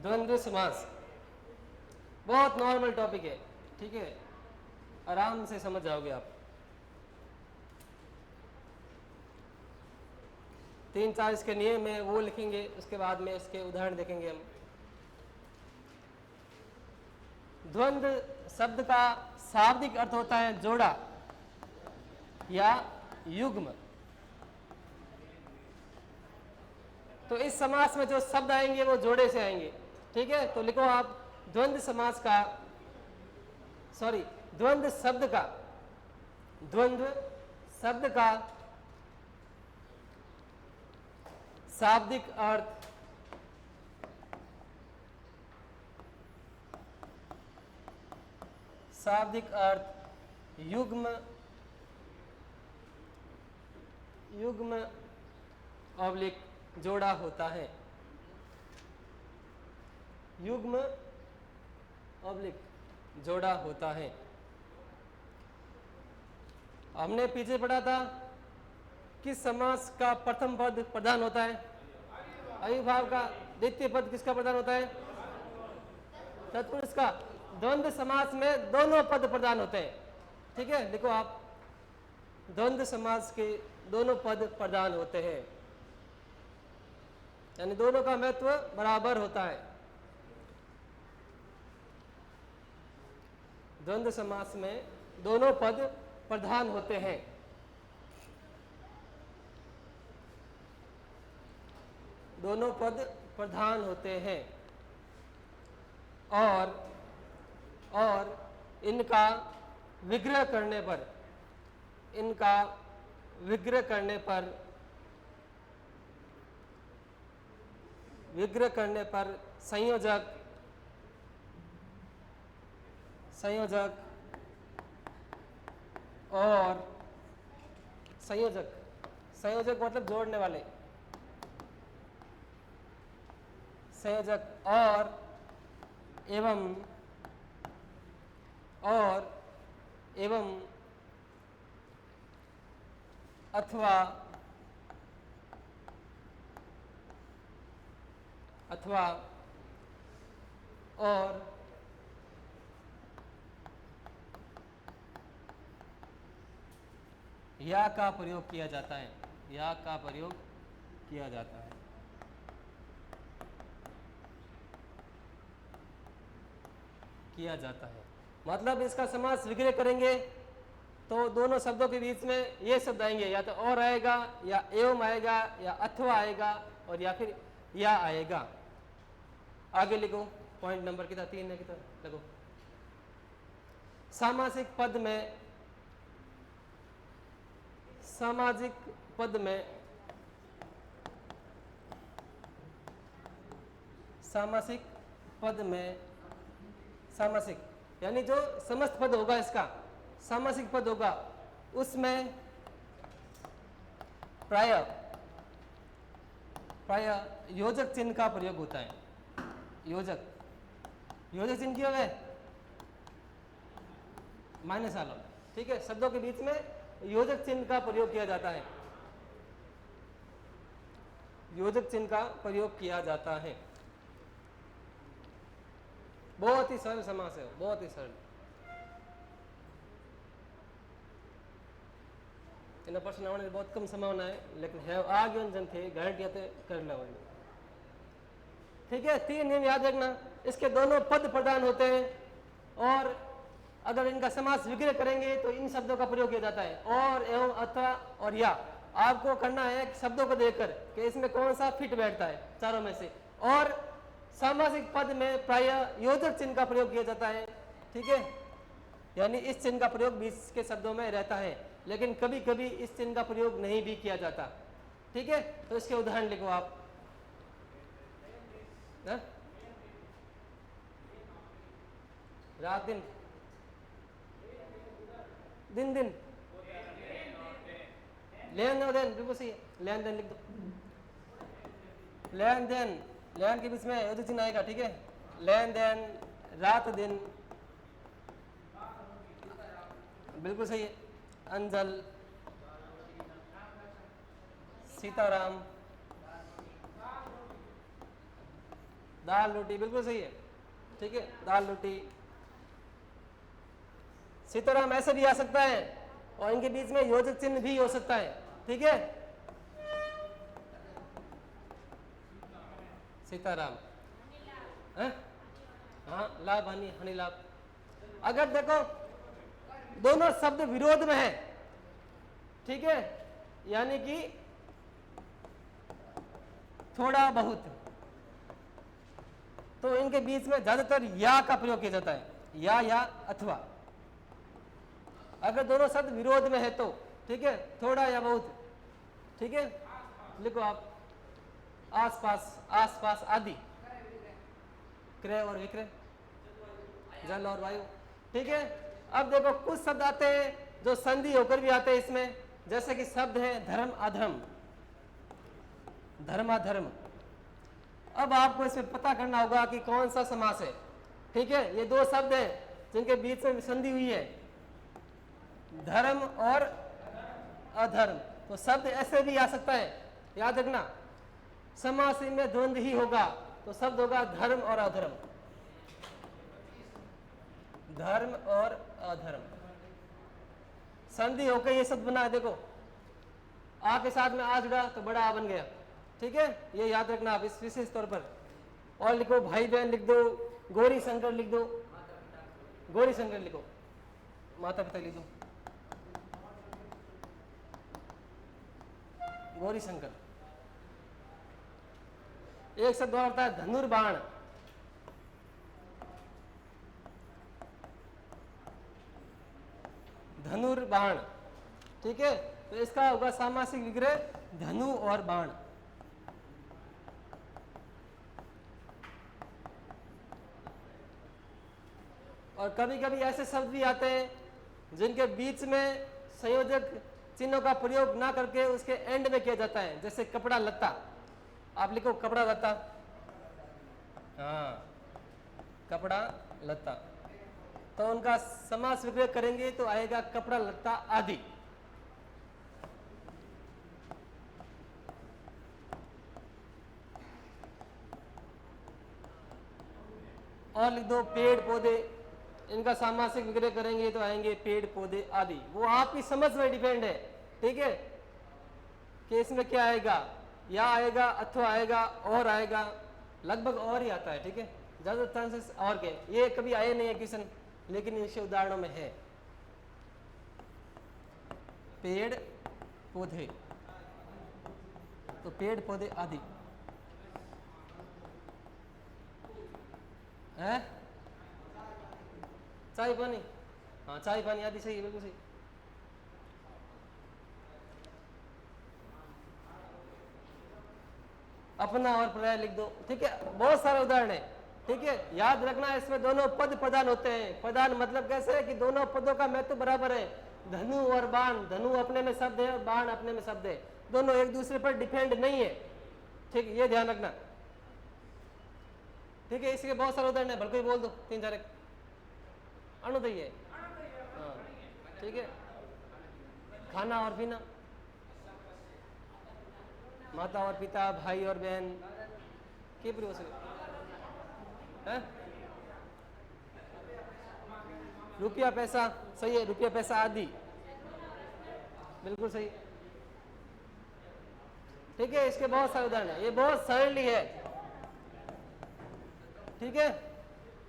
द्वंद्व समास बहुत नॉर्मल टॉपिक है, ठीक है, आराम से समझ जाओगे आप। 3-4 इसके नियम है वो लिखेंगे, उसके बाद में इसके उदाहरण देखेंगे हम। द्वंद्व शब्द का शाब्दिक अर्थ होता है जोड़ा या युग्म। तो इस समास में जो शब्द आएंगे वो जोड़े से आएंगे, ठीक है। तो लिखो आप द्वंद्व समास का, सॉरी, द्वंद्व शब्द का, द्वंद्व शब्द का शाब्दिक अर्थ युग्म ऑब्लिक जोड़ा होता है। युग्म ऑब्लिक जोड़ा होता है। हमने पीछे पढ़ा था किस समास का प्रथम पद प्रधान होता है? अविभाव का। द्वितीय पद किसका प्रधान होता है? तत्पुरुष का। द्वंद्व समास में दोनों पद प्रधान होते हैं, ठीक है। देखो आप, द्वंद्व समास के दोनों पद प्रधान होते हैं, यानी दोनों का महत्व बराबर होता है। द्वंद्व समास में दोनों पद प्रधान होते हैं। दोनों पद प्रधान होते हैं और इनका विग्रह करने पर संयोजक मतलब जोड़ने वाले, संयोजक और एवं अथवा और या का प्रयोग किया जाता है। मतलब इसका समास विग्रह करेंगे तो दोनों शब्दों के बीच में ये शब्द आएंगे, या तो और आएगा, या एवं आएगा, या अथवा आएगा, और या फिर या आएगा। आगे लिखो, पॉइंट नंबर कितना 3 है, कितना लिखो। सामासिक पद में सामासिक यानी जो समस्त पद होगा, इसका सामासिक पद होगा, उसमें प्राय योजक चिन्ह का प्रयोग होता है। योजक चिन्ह क्यों है? माइनस आलो, ठीक है। शब्दों के बीच में योजक चिन्ह का प्रयोग किया जाता है। बहुत ही सरल समास है, बहुत ही सरल। इन प्रश्न आने की बहुत कम संभावना है, लेकिन है आगे जन थे गारंटी आते कर लो, ठीक है। 3 नियम याद रखना। इसके दोनों पद प्रधान होते हैं, और अगर इनका समास विग्रह करेंगे तो इन शब्दों का प्रयोग किया जाता है, और एवं अथवा और या। आपको करना है शब्दों को देखकर कि इसमें कौन सा फिट बैठता है चारों में से। और सामासिक पद में प्राय योजक चिन्ह का प्रयोग किया जाता है, ठीक है। यानी इस चिन्ह का प्रयोग बीच के शब्दों में रहता है, लेकिन कभी कभी इस चिन्ह का प्रयोग नहीं भी किया जाता, ठीक है। तो इसके उदाहरण लिखो आप। रात दिन, दिन दिन, लेन और देन, बिल्कुल सही है। लेन देन लिख दो। लेन देन, लेन के बीच में योजक चिन्ह आएगा, ठीक है। लेन देन, रात दिन, बिल्कुल सही है। अंजल, सीताराम, दाल रोटी, बिल्कुल सही है, ठीक है, दाल रोटी। सीताराम ऐसे भी आ सकता है और इनके बीच में योजक चिन्ह भी हो सकता है, ठीक है। सीताराम, हाँ, लाभ हानि, हानि लाभ। अगर देखो दोनों शब्द विरोध में है, ठीक है, यानी कि थोड़ा बहुत, तो इनके बीच में ज्यादातर या का प्रयोग किया जाता है, या अथवा। अगर दोनों शब्द विरोध में है तो, ठीक है, थोड़ा या बहुत, ठीक है, लिखो आप, आसपास, आसपास आदि, क्रय और विक्रय, जल और वायु, ठीक है। अब देखो कुछ शब्द आते हैं जो संधि होकर भी आते हैं इसमें, जैसे कि शब्द है धर्म अधर्म, धर्माधर्म। अब आपको इसमें पता करना होगा कि कौन सा समास है, ठीक है। ये दो शब्द हैं जिनके बीच में संधि हुई है, धर्म और अधर्म। तो शब्द ऐसे भी आ सकता है, याद रखना, समास में द्वंद्व ही होगा, तो शब्द होगा धर्म और अधर्म, धर्म और अधर्म, संधि होकर ये शब्द बना है। देखो आ के साथ में आ जुड़ा तो बड़ा आ बन गया, ठीक है, ये याद रखना आप इस विशेष तौर पर। और लिखो भाई बहन लिख दो, गौरी शंकर लिख दो, गौरी शंकर लिखो, माता पिता लिख दो, गौरी शंकर। एक शब्द और आता है धनुर्बाण, धनुर्बाण, ठीक है। तो इसका होगा सामासिक विग्रह धनु और बाण। और कभी कभी ऐसे शब्द भी आते हैं जिनके बीच में संयोजक चिन्हों का प्रयोग ना करके उसके एंड में किया जाता है, जैसे कपड़ा लत्ता, आप लिखो कपड़ा लत्ता, हाँ, कपड़ा लत्ता, तो उनका समास विग्रह करेंगे तो आएगा कपड़ा लत्ता आदि। और लिख दो पेड़ पौधे, इनका सामासिक विग्रह करेंगे तो आएंगे पेड़ पौधे आदि। वो आपकी समझ में डिपेंड है, ठीक है, कि इसमें क्या आएगा, या आएगा अथवा आएगा और आएगा, लगभग और ही आता है, ठीक है, ज्यादा चांसेस और के। ये कभी आए नहीं है क्वेश्चन, लेकिन इनसे उदाहरणों में है। पेड़ पौधे, तो पेड़ पौधे आदि है, चाय पानी, हाँ, चाय पानी आदि, सही है, बिल्कुल सही। अपना और पर्याय लिख दो, ठीक है, बहुत सारे उदाहरण है, ठीक है। याद रखना इसमें दोनों पद प्रधान होते हैं। प्रधान मतलब कैसे है कि दोनों पदों का महत्व बराबर है। धनु और बाण, धनु अपने में शब्द है और बाण अपने में शब्द है, दोनों एक दूसरे पर डिपेंड नहीं है, ठीक है, ये ध्यान रखना, ठीक है। इसके बहुत सारे उदाहरण है, भले ही बोल दो, तीन चार, एक अनुदय है, हाँ, ठीक है, खाना और पीना, माता और पिता, भाई और बहन, के प्रयोग से है, रुपया पैसा, सही है, रुपया पैसा आदि, बिल्कुल सही, ठीक है। इसके बहुत सारे उदाहरण है, ये बहुत सरल ही है, ठीक है।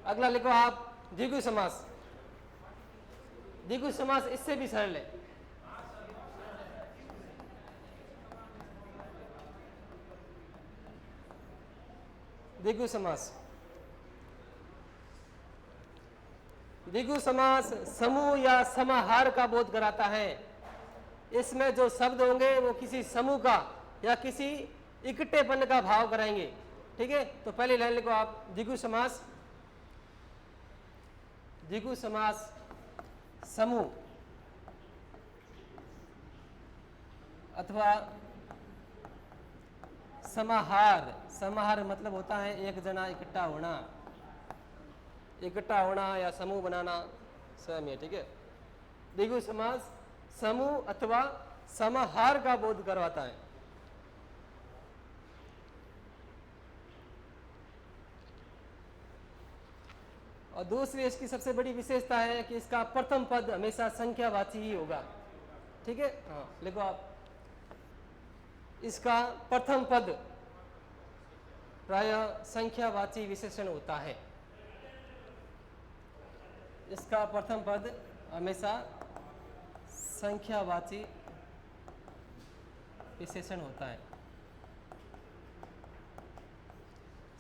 अगला लिखो आप द्विगु समास, द्विगु समास इससे भी सरल है। द्विगु समास, द्विगु समास समूह या समाहार का बोध कराता है। इसमें जो शब्द होंगे वो किसी समूह का या किसी इकट्ठेपन का भाव कराएंगे, ठीक है। तो पहली लाइन लिखो आप, द्विगु समास, द्विगु समास समूह अथवा समाहार। समाहार मतलब होता है एक जना इकट्ठा होना, इकट्ठा होना या समूह बनाना, स्वयं है, ठीक है। द्विगु समास समूह अथवा समाहार का बोध करवाता है। और दूसरी इसकी सबसे बड़ी विशेषता है कि इसका प्रथम पद हमेशा संख्यावाची ही होगा। ठीक है, हाँ लिखो आप, इसका प्रथम पद प्रायः संख्यावाची विशेषण होता है। इसका प्रथम पद हमेशा संख्यावाची विशेषण होता है।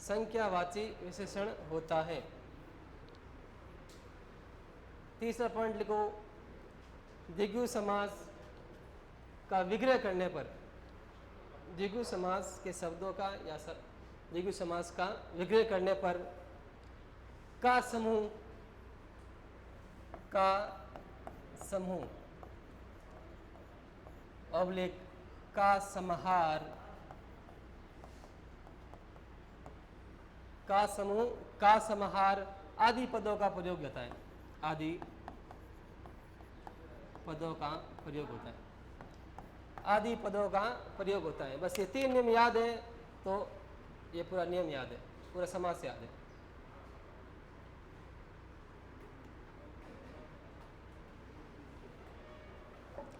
संख्यावाची विशेषण होता है। तीसरा पॉइंट लिखो, द्विगु समास का विग्रह करने पर, द्विगु समास के शब्दों का या द्विगु समास का विग्रह करने पर का समूह अवलेख का समाहार, का समूह, का समाहार आदि पदों का प्रयोग होता है। आदि पदों का प्रयोग होता है। आदि पदों का प्रयोग होता है। बस ये 3 नियम याद है तो ये पूरा नियम याद है, पूरा समास याद है।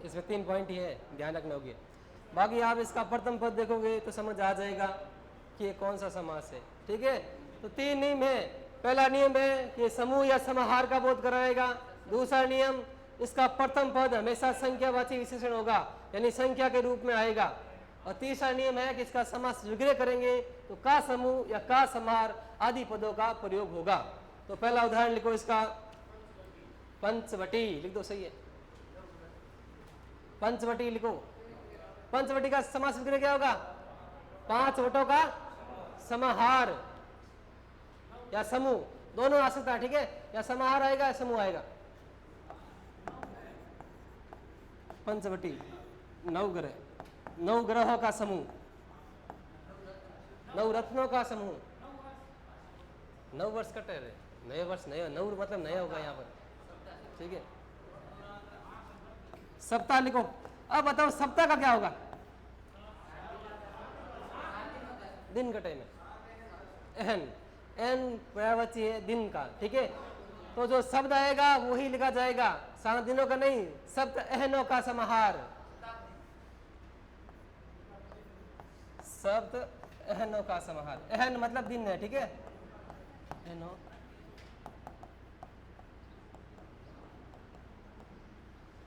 इसमें 3 पॉइंट ही है, ध्यान रखना होगी। बाकी आप इसका प्रथम पद देखोगे तो समझ आ जाएगा कि ये कौन सा समास है। ठीक है, तो 3 नियम है। पहला नियम है कि समूह या समाहार का बोध कराएगा। दूसरा नियम, इसका प्रथम पद हमेशा संख्यावाची विशेषण होगा, यानी संख्या के रूप में आएगा। और तीसरा नियम है कि इसका समास विग्रह करेंगे तो का समूह या का समाहार आदि पदों का प्रयोग होगा। तो पहला उदाहरण लिखो, इसका पंचवटी लिख दो, सही है, पंचवटी लिखो। पंचवटी का समास विग्रह क्या होगा? 5 वटों का समाहार या समूह, दोनों आ सकता है। ठीक है, या समाहार आएगा या समूह आएगा। पंचवटी 9 ग्रह, 9 ग्रहों का समूह, 9 रत्नों का समूह। 9 वर्ष कटे रहे, नए वर्ष, नया 9 मतलब नया होगा यहाँ पर। ठीक है, सप्ताह लिखो। अब बताओ सप्ताह का क्या होगा? दिन कटे में एहन, एन पर्यायवाची है दिन का। ठीक है, तो जो शब्द आएगा वही लिखा जाएगा, 7 दिनों का नहीं, सप्त एहनों का समाहार। सप्त एहनों का समाहार, एहन मतलब दिन है। ठीक है, एहनो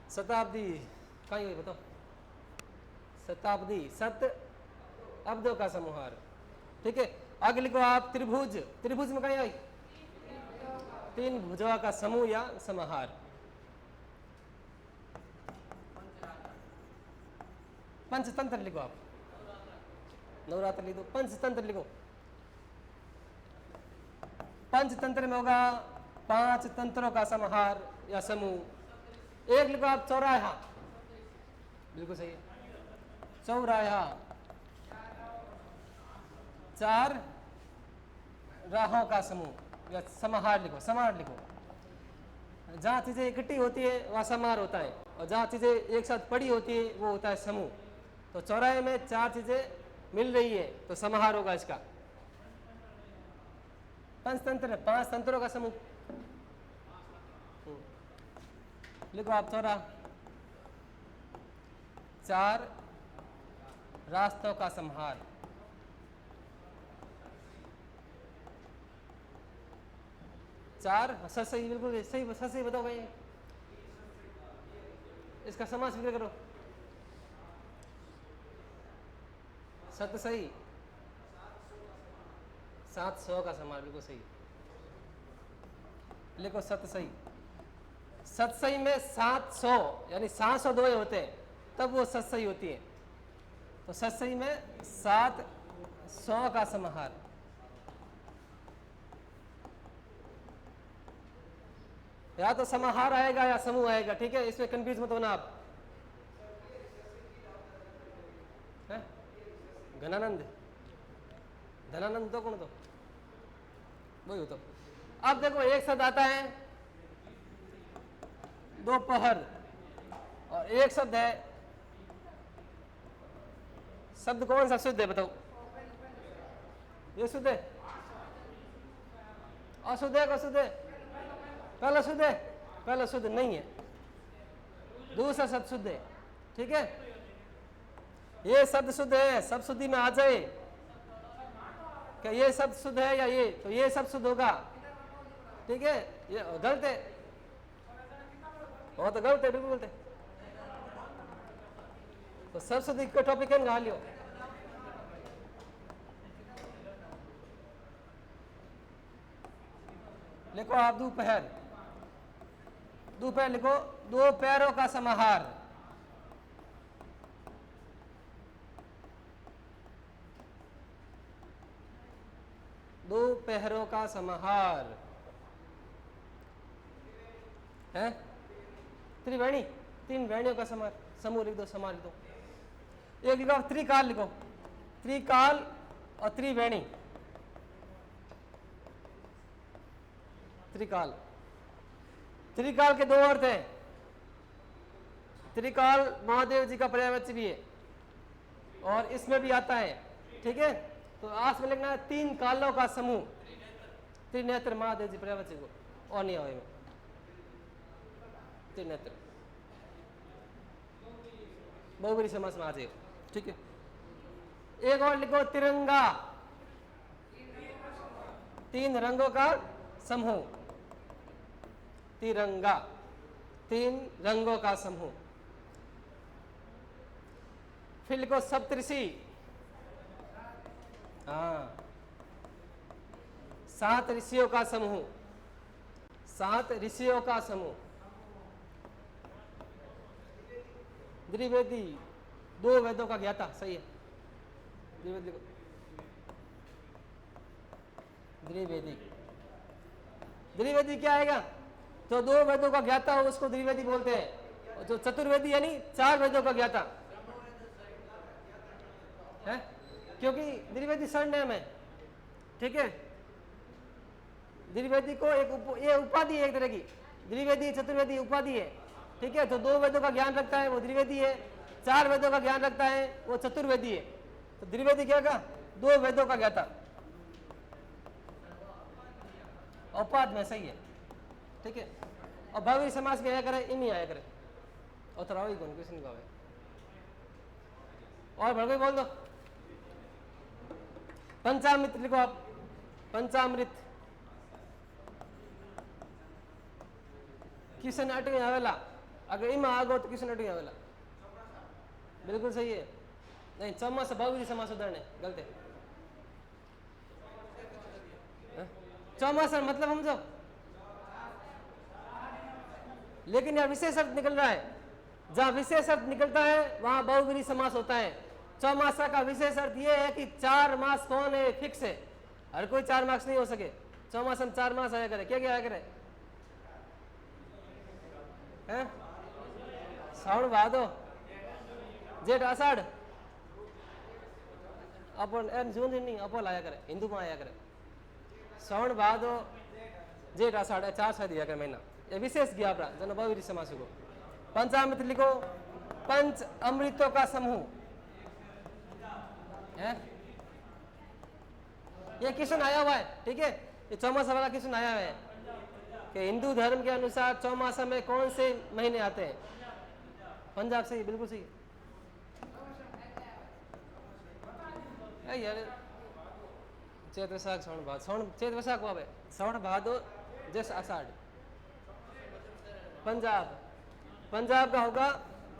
शताब्दी कहीं हुई बताओ? शताब्दी, सप्त अब्दों का समाहार। ठीक है, आगे लिखो आप त्रिभुज। त्रिभुज में कहीं आई? 3 भुजों का समूह या समाहार। पंचतंत्र लिखो आप, नवरात्र लिख दो। पंचतंत्र लिखो। पंचतंत्र में होगा 5 तंत्रों का समाहार या समूह। एक लिखो आप चौराहा, बिल्कुल सही है, चौराहा। 4 राहों का समूह या समाहार लिखो, समाहार लिखो। जहाँ चीजें इकट्ठी होती है वहाँ समाहार होता है, और जहाँ चीजें एक साथ पड़ी होती है वो होता है समूह। तो चौराहे में 4 चीजें मिल रही है तो समाहार होगा इसका। पंचतंत्र, 5 तंत्रों का समूह लिखो आप। चौराहा, 4 रास्तों का समाहार। चार, सही, बिल्कुल सही, सही बताओ भाई। इसका समास विग्रह करो। सत सही, 700 का समाहार, बिल्कुल सही। लिखो सत सही। सत सही में 700 यानी 702 होते हैं तब वो सत सही होती है। तो सत सही में 700 का समाहार। या तो समाहार आएगा या समूह आएगा। ठीक है, इसमें कंफ्यूज मत होना आप। घनानंद, धनानंद तो कौन तो वही हो। तो अब देखो एक शब्द आता है दोपहर, और एक शब्द है, शब्द कौन सा शुद्ध है बताओ? ये शुद्ध है, अशुद्ध है, अशुद्ध है? पहला शुद्ध है, पहला शुद्ध नहीं है, दूसरा शब्द शुद्ध है। ठीक है, ये शब्द शुद्ध है, सब शुद्धि में आ जाए क्या ये शब्द शुद्ध है या ये, तो ये शब्द शुद्ध होगा। ठीक है, ये गलत है, वो तो गलत है, बिल्कुल गलत है। तो सब शुद्धि का टॉपिक है गा लियो। लिखो आप दोपहर, दोपहर लिखो, दो पैरों का समाहार। दो पहरों का समाहार है, त्रिवेणी, तीन वेणियों का समाहार, समूह लिख दो, समाहार लिख दो। एक लिखो त्रिकाल, लिखो त्रिकाल और त्रिवेणी। त्रिकाल, त्रिकाल के दो अर्थ हैं। त्रिकाल महादेव जी का पर्यायवाची भी है और इसमें भी आता है। ठीक है, तो आस में लिखना है तीन कालों का समूह, त्रिनेत्र महादेव जी पर्यायवाची को, और नहीं आवे में त्रिनेत्र बहुबरी समास में आ जाए। ठीक है, एक और लिखो तिरंगा, तीन रंगों का समूह, तिरंगा, तीन रंगों का समूह। फिर लिखो सप्तऋषि, हाँ, सात ऋषियों का समूह, सात ऋषियों का समूह। द्विवेदी, दो वेदों का ज्ञाता, सही है, द्विवेदी, द्विवेदी, द्विवेदी क्या आएगा, जो दो वेदों का ज्ञाता हो उसको द्विवेदी बोलते हैं। जो चतुर्वेदी यानी चार वेदों का ज्ञाता है, क्योंकि द्विवेदी सरनेम है। ठीक है, द्विवेदी को ये उपाधि है एक तरह की, द्विवेदी चतुर्वेदी उपाधि है। ठीक है, तो दो वेदों का ज्ञान रखता है वो द्विवेदी है, चार वेदों का ज्ञान रखता है वो चतुर्वेदी है। तो द्विवेदी क्या कहा, दो वेदों का ज्ञाता, औपाध में सही है। ठीक है, और भावी समाज में आया करे, इन ही आया करे, और तरावी कौन किसी नहीं भावे। और भड़कोई बोल दो, पंचामृत लिखो आप, पंचामृत किशन अटके आवेला, अगर इमा आगो तो किशन अटके आवेला, बिल्कुल सही है। नहीं, चौमास बहुवरी समास उदाहरण गलत है। चौमासा मतलब समझो, लेकिन यहाँ विशेष अर्थ निकल रहा है, जहां विशेष अर्थ निकलता है वहां बहुवरी समास होता है। चौमासा का विशेष अर्थ यह है कि 4 मास कौन है, फिक्स है, हर कोई 4 मास नहीं हो सके। चौमासा में 4 मास आया करे, क्या क्या आया करे, श्रावण भादो जेठ आषाढ़, अपन जून नहीं अपोल आया करे, हिंदू में आया करे। श्रावण भादो जेठ आषाढ़ 4 शायद आया करे महीना, ये विशेष गया अपना जन बहुवरी समास को। पंचामृत लिखो, पंच अमृतों का समूह है, ये किशन आया हुआ है। ठीक है, ये चौमासा वाला किशन आया हुआ है कि हिंदू धर्म के अनुसार चौमासा में कौन से महीने आते हैं। पंजाब सही, बिल्कुल सही है यार। चैत वैशाख श्रावण भादो, श्रावण चैत वैशाख को आवे, श्रावण भादो जैस आषाढ़। पंजाब, पंजाब का होगा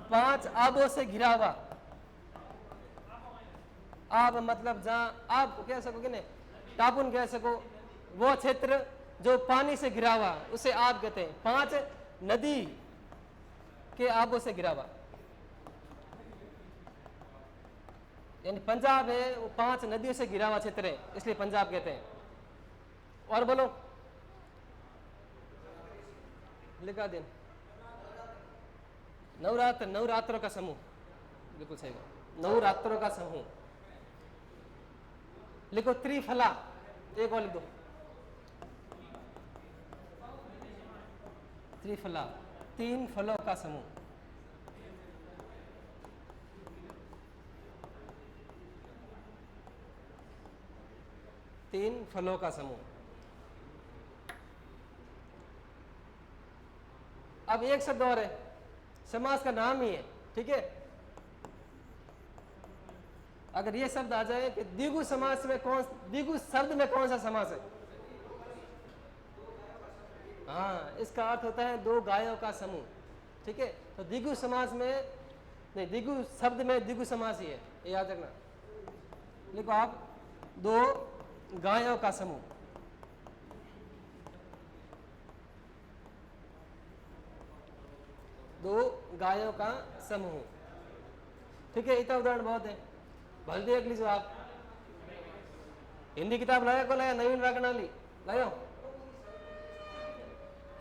5 आबों से घिरा हुआ। आब मतलब जहां आप कह सको कि नहीं, टापुन कह सको, वो क्षेत्र जो पानी से घिरा हुआ उसे आब कहते हैं। 5 नदी के आबों से घिरा हुआ, यानी पंजाब है वो 5 नदियों से घिरा हुआ क्षेत्र है, इसलिए पंजाब कहते हैं। और बोलो, लिखा दिन, नवरात्र, नवरात्रों का समूह, बिल्कुल सही बात, नवरात्रों का समूह। लिखो त्रिफला, एक और लिख दो, त्रिफला, 3 फलों का समूह। तीन फलों का समूह। अब एक शब्द और है, समास का नाम ही है, ठीक है। अगर ये शब्द आ जाए कि द्विगु समास में द्विगु शब्द में कौन सा समास है? हाँ, इसका अर्थ होता है दो गायों का समूह, ठीक है। तो द्विगु समास में नहीं, द्विगु शब्द में द्विगु समास ही है, ये याद रखना। लिखो आप, दो गायों का समूह, दो गायों का समूह, ठीक है। इतना उदाहरण बहुत है, भल देख लीजिए आप। हिंदी किताब लाया को लाया, नवीन व्याकरणावली लाया,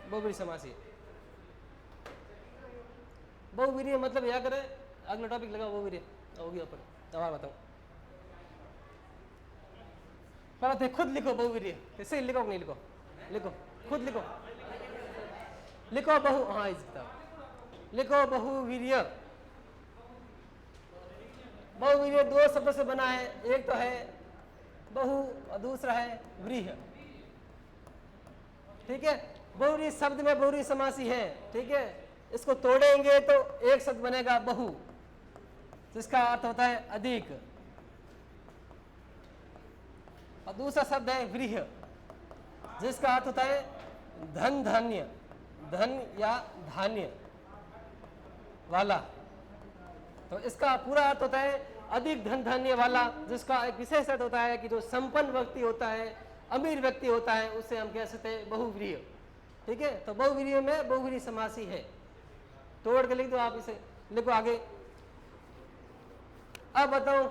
बहुवीर्य समासी। बहुवीर्य मतलब क्या करे, अगला टॉपिक लगा बहुवीर्य हो गया ऊपर, दवा बताऊं। पर खुद लिखो बहुवीर्य, इससे लिखो नहीं लिखो, लिखो खुद लिखो, लिखो बहु, हाँ इस किताब लिखो बहुवीर्य। बहुवीर्य दो शब्दों से बना है, एक तो है बहु और दूसरा है व्रीह, ठीक है। बहुव्रीहि शब्द में बहुव्रीहि समासी है, ठीक है। इसको तोड़ेंगे तो एक शब्द बनेगा बहु, जिसका अर्थ होता है अधिक, और दूसरा शब्द है व्रीह, जिसका अर्थ होता है धन धान्य, धन या धान्य वाला। तो इसका पूरा अर्थ होता है अधिक धन धान्य वाला, जिसका एक विशेष अर्थ होता है कि जो संपन्न व्यक्ति होता है, अमीर व्यक्ति होता है, उसे हम कह सकते हैं बहुव्रीहि, ठीक है। तो बहुव्रीहि में बहुव्रीहि समासी है, तोड़ के लिख दो आप इसे, लिखो आगे। अब बताओ,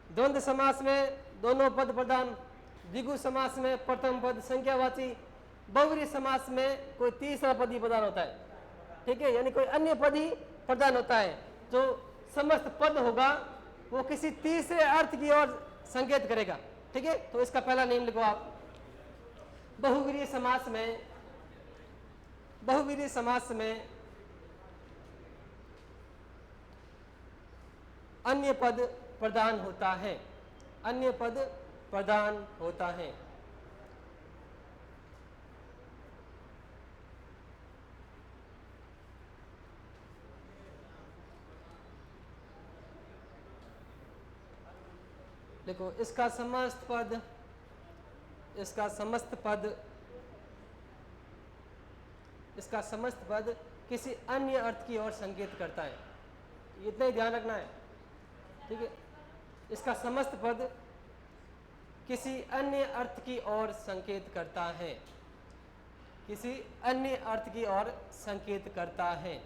द्वंद्व समास में दोनों पद प्रधान, द्विगु समास में प्रथम पद संख्यावाची, बहुव्रीहि समास में कोई तीसरा पद ही प्रधान होता है, ठीक है। यानी कोई अन्य पद ही प्रधान होता है, जो समस्त पद होगा वो किसी तीसरे अर्थ की ओर संकेत करेगा, ठीक है। तो इसका पहला नियम लिखो आप। बहुव्रीहि समास में, बहुव्रीहि समास में अन्य पद प्रधान होता है, अन्य पद प्रधान होता है। देखो, इसका समस्त पद, इसका समस्त पद, इसका समस्त पद किसी अन्य अर्थ की ओर संकेत करता है, इतना ही ध्यान रखना है, ठीक है। इसका समस्त पद किसी अन्य अर्थ की ओर संकेत करता है, किसी अन्य अर्थ की ओर संकेत करता है।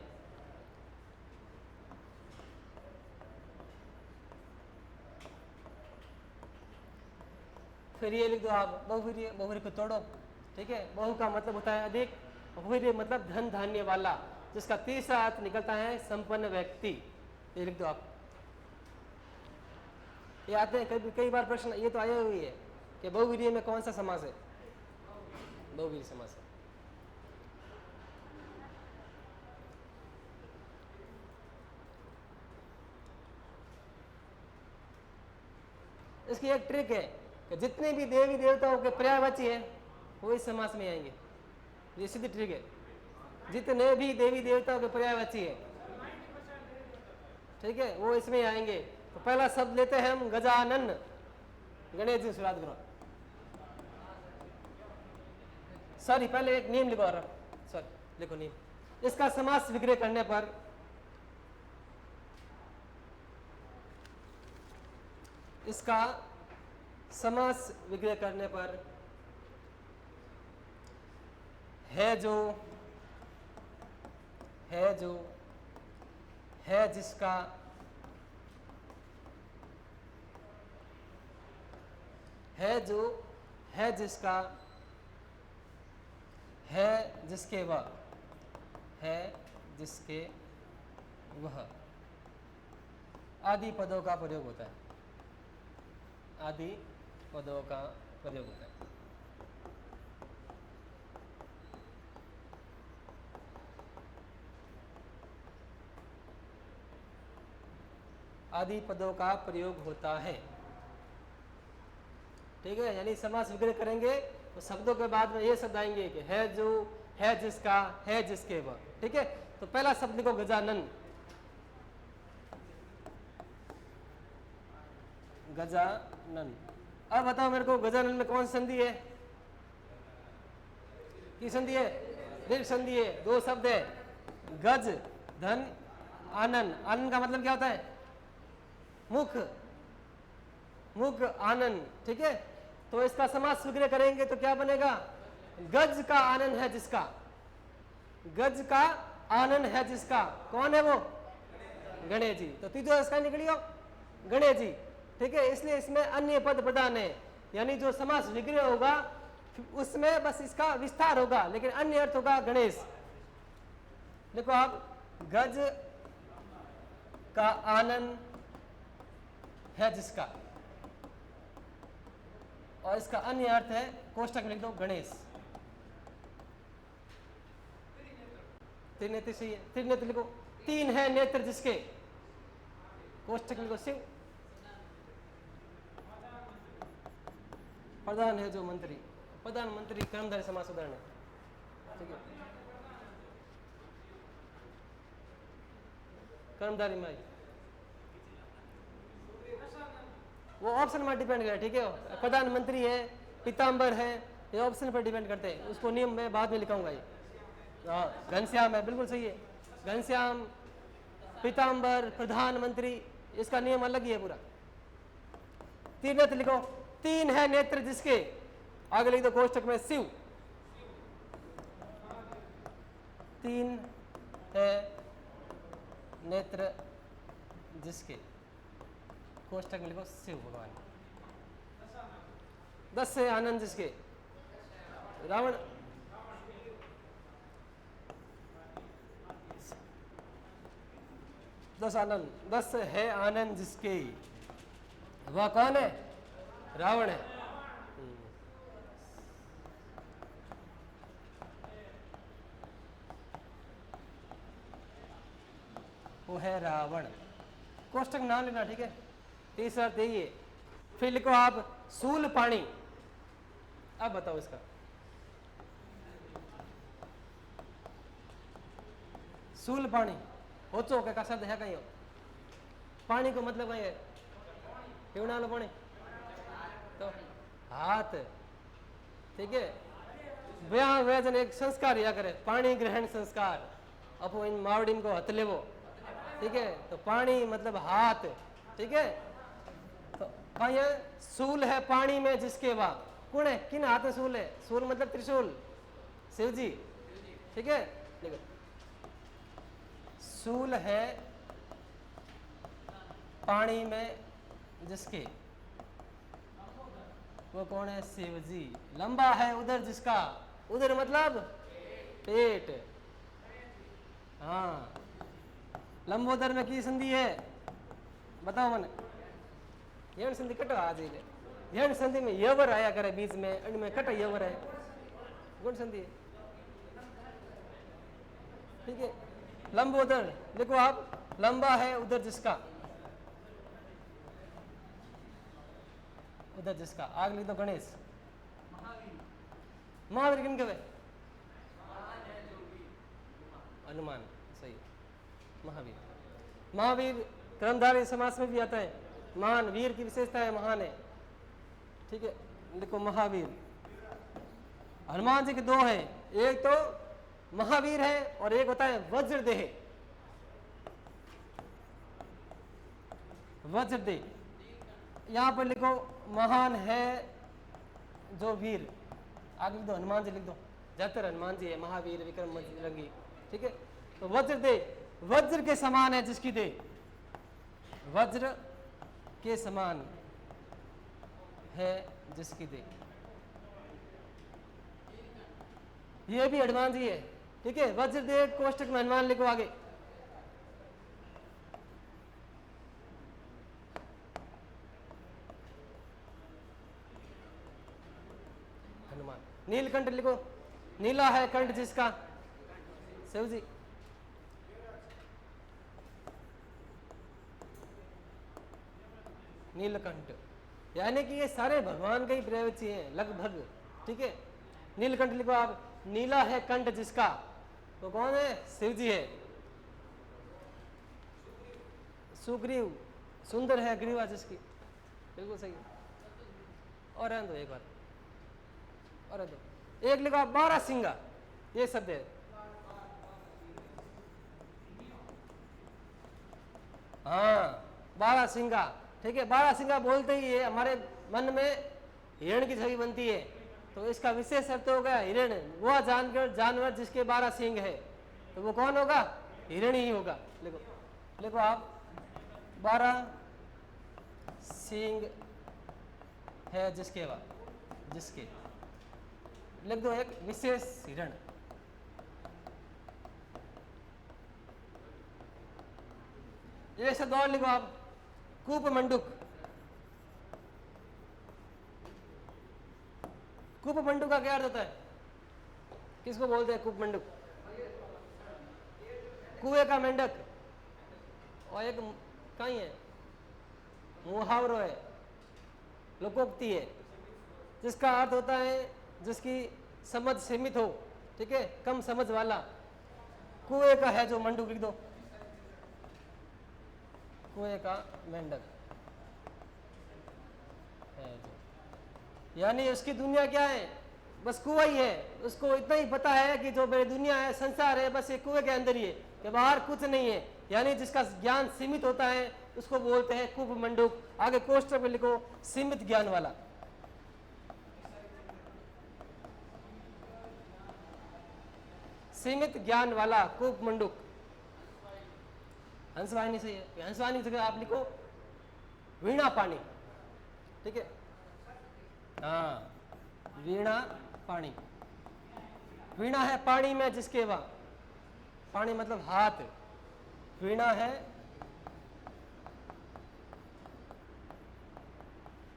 फिर ये लिख दो आप, बहुव्रीहि, बहुव्रीहि को तोड़ो, ठीक है। बहु का मतलब होता है अधिक, बहुव्रीहि मतलब धन धान्य वाला, जिसका तीसरा अर्थ निकलता है संपन्न व्यक्ति, ये लिख दो आप। ये आते हैं कई बार प्रश्न, ये तो आया हुई है कि बहुव्रीहि में कौन सा समास है, बहुव्रीहि समास है। इसकी एक ट्रिक है कि जितने भी देवी देवताओं के पर्यायवाची है वो इस समास में आएंगे, ये सीधी ट्रिक है। जितने भी देवी देवताओं के पर्यायवाची है, ठीक है, वो इसमें आएंगे। तो पहला शब्द लेते हैं हम गजानन, गणेश जी शुरुआत करो। सॉरी, पहले एक नियम लिखो, सॉरी लिखो नियम। इसका समास विग्रह करने पर, इसका समास विग्रह करने पर है जो, है जो, है जिसका, है जो, है जिसका, है जिसके वह, है जिसके वह आदि पदों का प्रयोग होता है, आदि पदों का प्रयोग होता है। आदि पदों का प्रयोग होता है, ठीक है। यानी समास विग्रह करेंगे तो शब्दों के बाद में ये शब्द आएंगे कि है जो, है जिसका, है जिसके वह। ठीक है, तो पहला शब्द लिखो गजानन, गजानन। अब बताओ मेरे को गजानन में कौन सी संधि है, की संधि है, दीर्घ संधि है, दो शब्द है, गज धन आनन। आनन का मतलब क्या होता है, मुख, मुख आनन। ठीक है, तो इसका समास विग्रह करेंगे तो क्या बनेगा, गज का आनन है जिसका, गज का आनन है जिसका, कौन है वो, गणेश जी। तो तीजो इसका निकलियो गणेश जी। ठीक है, इसलिए इसमें अन्य पद प्रधान है, यानी जो समास विग्रह होगा उसमें बस इसका विस्तार होगा, लेकिन अन्य अर्थ होगा गणेश। देखो आप, गज का आनन है जिसका, और इसका अन्य अर्थ है, कोष्टक में लिख दो गणेश। त्रिनेत्र सही है, त्रिनेत्र लिखो, तीन है नेत्र जिसके, कोष्टक में लिखो शिव। प्रधान है जो मंत्री, प्रधानमंत्री कर्मधारय समास उदाहरण है। ठीक है, कर्मधारय माई, वो ऑप्शन में डिपेंड करे। ठीक है, प्रधानमंत्री है, पीताम्बर है, ये ऑप्शन पर डिपेंड करते हैं, उसको नियम में बाद में लिखाऊंगा ये। हाँ, घनश्याम है, बिल्कुल सही है, घनश्याम, पीताम्बर, प्रधानमंत्री, इसका नियम अलग ही है पूरा। तीन नेत्र लिखो, तीन है नेत्र जिसके, आगे लिख दो कोष्टक में शिव। तीन है नेत्र जिसके, कोष्टक में लिखो शिव भगवान। 10 है आनंद जिसके, रावण, दस आनंद, 10 है आनंद जिसके, वह कौन है, रावण है। वो है रावण, कोष्टक नाम लेना। ठीक है, तीसरा यही है। फिर लिखो आप सूल पानी। अब बताओ इसका, सूल पानी हो चो का शब्द है कहीं, पानी को मतलब कहीं है, पीने वाला पानी, तो हाथ। ठीक है, ब्याह वैजन एक संस्कार या करे, पानी ग्रहण संस्कार, अपो इन मावड़ी को हथ लेवो। ठीक है, तो पानी मतलब हाथ। ठीक है, तो कहीं सूल है पानी में जिसके, वह कौन है, किन हाथ में सूल है, सूल मतलब त्रिशूल, शिव जी। ठीक है, देखो सूल है पानी में जिसके, वो कौन है, शिव जी। लंबा है उधर जिसका, उधर मतलब पेट। हाँ, लंबोदर में की संधि है, बताओ मैंने, यण संधि कट आ जाए, यण संधि में यवर आया करे बीच में, इनमें कट यवर है, गुण संधि है। ठीक है, लंबोदर देखो आप, लंबा है उधर जिसका, उधर जिसका, आग लिख दो गणेश। महावीर किन कहे, हनुमान, सही, महावीर। महावीर कर्मधारय समास में भी आता है, महान, वीर की विशेषता है, महान है। ठीक है, देखो महावीर, हनुमान जी के दो हैं, एक तो महावीर है और एक होता है वज्रदेह, वज्रदेह। यहां पर लिखो महान है जो वीर, आगे लिख दो हनुमान जी लिख दो, ज्यादातर हनुमान जी है, महावीर विक्रम रंगी। ठीक है, तो वज्रदेह, वज्र के समान है जिसकी देह, वज्र के समान है जिसकी देह, ये भी हनुमान जी है। ठीक है, वज्रदेह, कोष्टक में हनुमान लिखो आगे। हनुमान, नीलकंठ लिखो, नीला है कंठ जिसका, शिव जी। नीलकंठ, यानी कि ये सारे भगवान के ही प्रवचन हैं लगभग। ठीक है, नीलकंठ लिखो आप, नीला है कंठ जिसका, वो कौन है? शिव जी है। सुग्रीव, सुंदर है ग्रीवा जिसकी, बिल्कुल सही है। और रहने दो एक बार, और रहने दो। एक लिखो आप, 12 सिंगा, ये शब्द है। हाँ, 12 सिंगा, ठीक है। 12 सिंगा बोलते ही है हमारे मन में हिरण की छवि बनती है, तो इसका विशेष अर्थ होगा हिरण, वह जानवर जिसके 12 सिंग है, तो वो कौन होगा? हिरण ही होगा। लिखो, लिखो आप, 12 सिंग है जिसके, जिसके, लिख दो एक विशेष हिरण। एक शब्द और लिखो आप, कूप मंडूक। कूप मंडूक का क्या अर्थ होता है? किसको बोलते हैं कूप मंडूक? कुएं का मेंढक। और एक कहीं है, मुहावरो है, लोकोक्ति है, जिसका अर्थ होता है जिसकी समझ सीमित हो, ठीक है, कम समझ वाला। कुएं का है जो मंडूक, लिख दो, कुएं का मेंढक है जो, यानी उसकी दुनिया क्या है? बस कुआं ही है। उसको इतना ही पता है कि जो मेरी दुनिया है, संसार है, बस ये कुएं के अंदर ही है, कि बाहर कुछ नहीं है। यानी जिसका ज्ञान सीमित होता है उसको बोलते हैं कूप मंडूक। आगे कोष्ठक में लिखो, सीमित ज्ञान वाला। सीमित ज्ञान वाला कूप मंडूक। हंसवाहिनी सही है। हंसवाहिनी जगह आप लिखो वीणा पानी, ठीक है। हाँ, वीणा पानी। वीणा है पानी में जिसके, वह पानी मतलब हाथ, वीणा है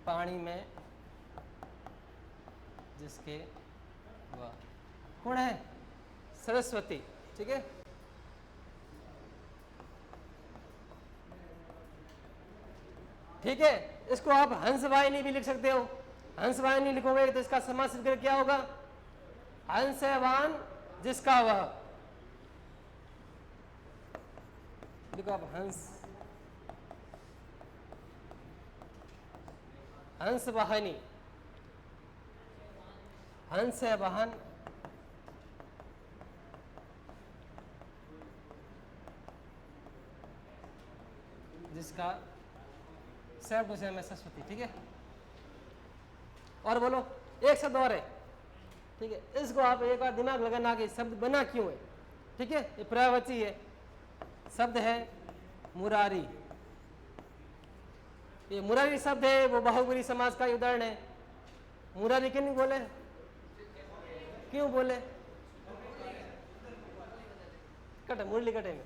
पानी में जिसके, वह कौन है? सरस्वती, ठीक है। ठीक है, इसको आप हंसवाहिनी भी लिख सकते हो। हंसवाहिनी लिखोगे तो इसका समास क्या होगा? हंसवान जिसका वह। देखो आप, हंस वाहनी, हंस है वाहन, जिसका सर्व विषय में सरस्वती, ठीक है। और बोलो, एक शब्द और है, ठीक है। इसको आप एक बार दिमाग लगाना कि शब्द बना क्यों है, ठीक है। ये पर्यायवाची है, शब्द है मुरारी। ये मुरारी शब्द है, वो बहुब्रीहि समास का उदाहरण है। मुरारी क्यों नहीं बोले? क्यों बोले? कटे, मुरली कटे में,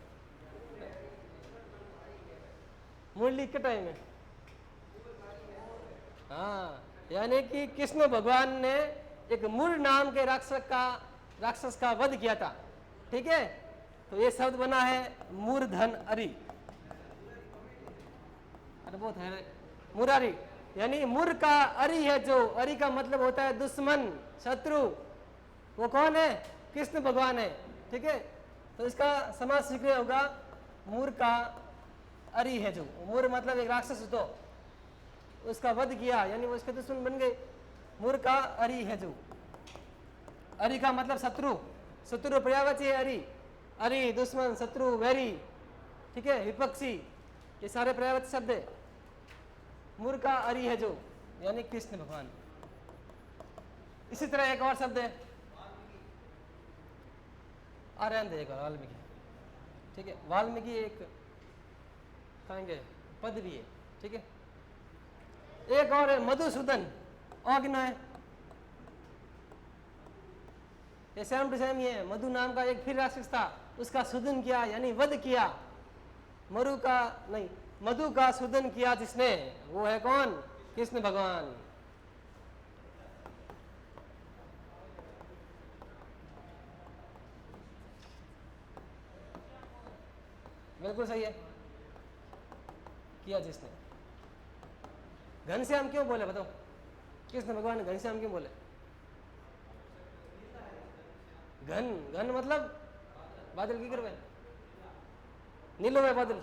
मुरली कटाई में। हाँ, यानी कि कृष्ण भगवान ने एक मुर नाम के राक्षस का वध किया था, ठीक है। तो ये शब्द बना है मूर्धन अरि। अरे बहुत है, मुरारी यानी मुर का अरि है जो, अरि का मतलब होता है दुश्मन, शत्रु। वो कौन है? कृष्ण भगवान है, ठीक है। तो इसका समास शीघ्र होगा मूर का अरि है जो। मूर मतलब एक राक्षस, तो उसका वध किया, यानी वो इसके दुश्मन बन गए। मूर का अरि है जो। अरि का मतलब शत्रु, शत्रु पर्यायवाची है अरि। अरि दुश्मन, शत्रु, वैरी, ठीक है, विपक्षी, ये सारे पर्यायवाची शब्द है। मूर का अरि है जो, यानी कृष्ण भगवान। इसी तरह एक और शब्द है आर्यन, एक और वाल्मीकि, ठीक है। वाल्मीकि एक कहेंगे पद भी है, ठीक है। एक और है मधुसूदन, और कितना है? ये सेम टू सेम ही है। मधु नाम का एक फिर राक्षस था, उसका सुदन किया, यानी वध किया। मरु का नहीं, मधु का सुदन किया जिसने, वो है कौन? कृष्ण भगवान। बिल्कुल सही है, किया जिसने। घनश्याम क्यों बोले बताओ? कृष्ण भगवान घनश्याम क्यों बोले? घन घन मतलब बादल की करवे नीलो है बादल।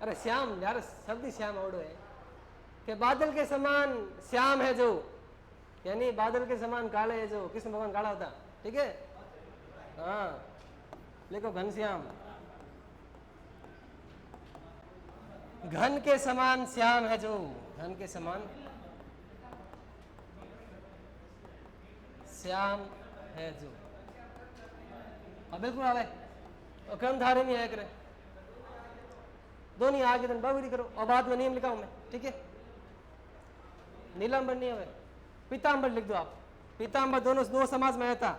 अरे श्याम यार, शब्द ही श्याम आवड़ो है कि बादल के समान श्याम है जो, यानी बादल के समान काले है जो। कृष्ण भगवान काला होता, ठीक है। हाँ, लिखो घनश्याम। घन के समान श्याम है जो, घन के समान श्याम है जो। अब बिल्कुल आवे और कर्मधारय नहीं आया करे, दोनों आगे दिन बाबूरी करो और बाद में नियम लिखा हूं मैं, ठीक है। नीलांबर नहीं है, पीतांबर लिख दो आप। पीतांबर दोनों दो समाज में आता।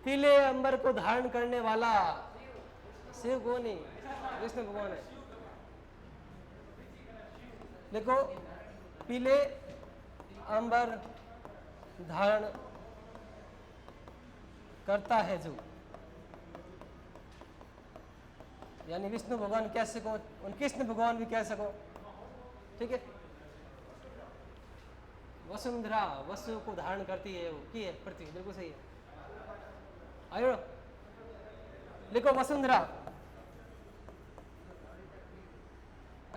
पीले अंबर को धारण करने वाला शिव को नहीं, विष्णु भगवान है। देखो, पीले अंबर धारण करता है जो, यानी विष्णु भगवान कह सको और कृष्ण भगवान भी कह सको, ठीक है। वसुंधरा वसु को धारण करती है, वो की है पृथ्वी, बिल्कुल सही है। आयो लिखो वसुंधरा,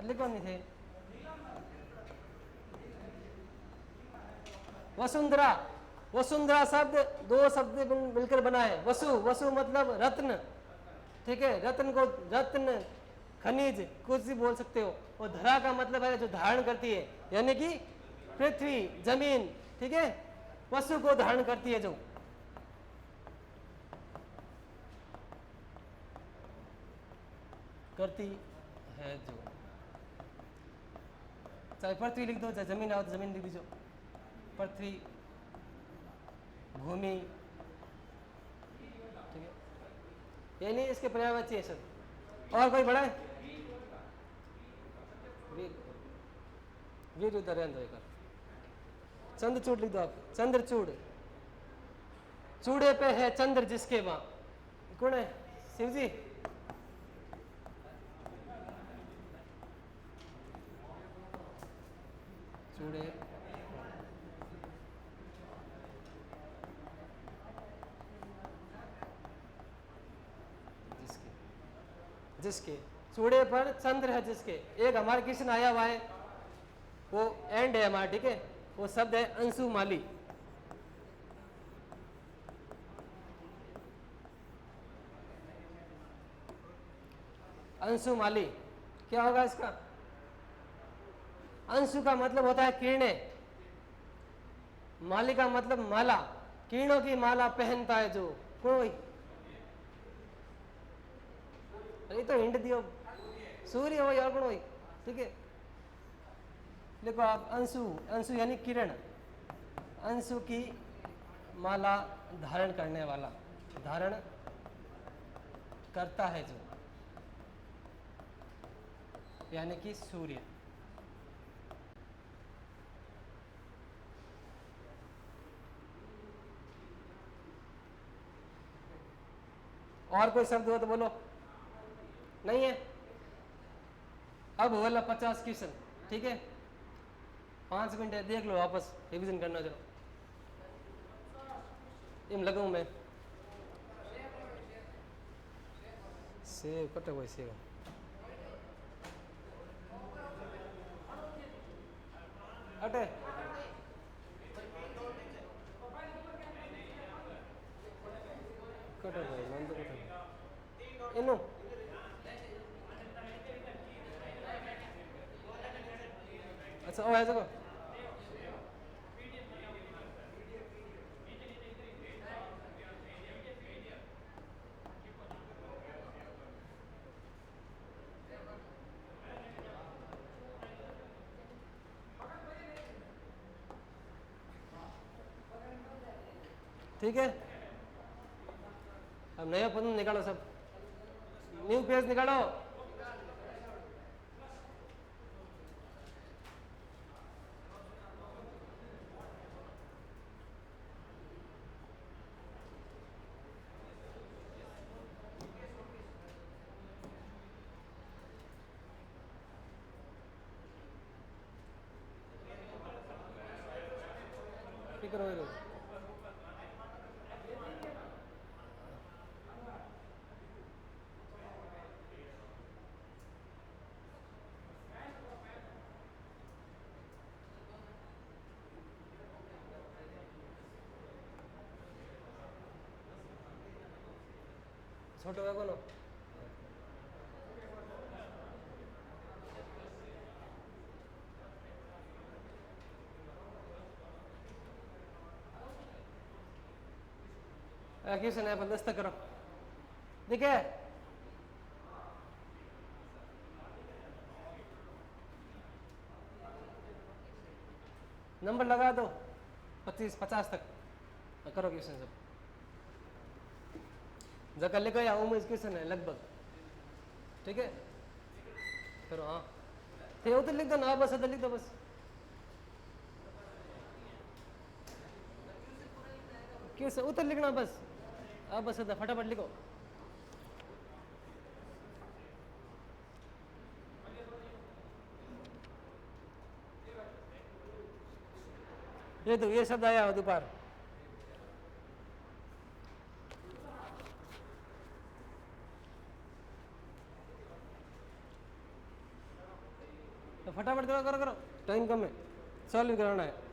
लिखो नहीं थे वसुंधरा। वसुंधरा शब्द दो शब्द मिलकर बना है। वसु, वसु मतलब रत्न, ठीक है। रत्न को रत्न खनिज कुछ भी बोल सकते हो। और धरा का मतलब है जो धारण करती है, यानी कि पृथ्वी जमीन, ठीक है। वसु को धारण करती है जो, करती है जो। चाहे पृथ्वी लिख दो, चाहे जमीन आओ तो जमीन लिख दीजिए। पृथ्वी भूमि, ठीक है। यानी इसके पर्यायवाची है सब। और कोई बड़ा है? वीर, वीर उदरेंद्र कर। चंद्रचूड़ लिख दो आप। चंद्रचूड़, चूड़े पे है चंद्र जिसके वहां। कौन है? शिव जी। चूड़े जिसके, चूड़े पर चंद्र है जिसके। एक हमारे कृष्ण आया हुआ है, वो एंड है हमारा, ठीक है। वो शब्द है अंशुमाली। अंशुमाली क्या होगा इसका? अंशु का मतलब होता है किरणें, माली का मतलब माला, किरणों की माला पहनता है जो। कोई ये तो हिंट दियो, सूर्य हो या कौन हो, ठीक है। देखो आप, अंशु, अंशु यानी किरण, अंशु की माला धारण करने वाला, धारण करता है जो, यानी कि सूर्य। और कोई शब्द हो तो बोलो। नहीं है? अब बोला 50 क्वेश्चन, ठीक है। 5 मिनट है, देख लो वापस, रिवीजन करना। चलो इन लगाऊं मैं सेव कटे हुए सेव अटे कटे हुए मन तो कटे इनो अच्छा ओ है जगह ठीक है। अब नया पन्ना निकालो, सब न्यू पेज निकालो। फिक्र हो रही छोटो है कोनो क्वेश्चन है पर दस्तक करो ठीक है नंबर लगा दो 25-50 तक करो क्वेश्चन सब जगह लिखो या उम्मीद क्वेश्चन है लगभग ठीक है करो हाँ थे उधर लिख दो ना बस उधर लिख दो बस क्वेश्चन उधर लिखना बस अब बस उधर फटाफट लिखो ये तो ये शब्द आया दोपहर तो फटाफट करो करो करो टाइम कम है सॉल्व कराना है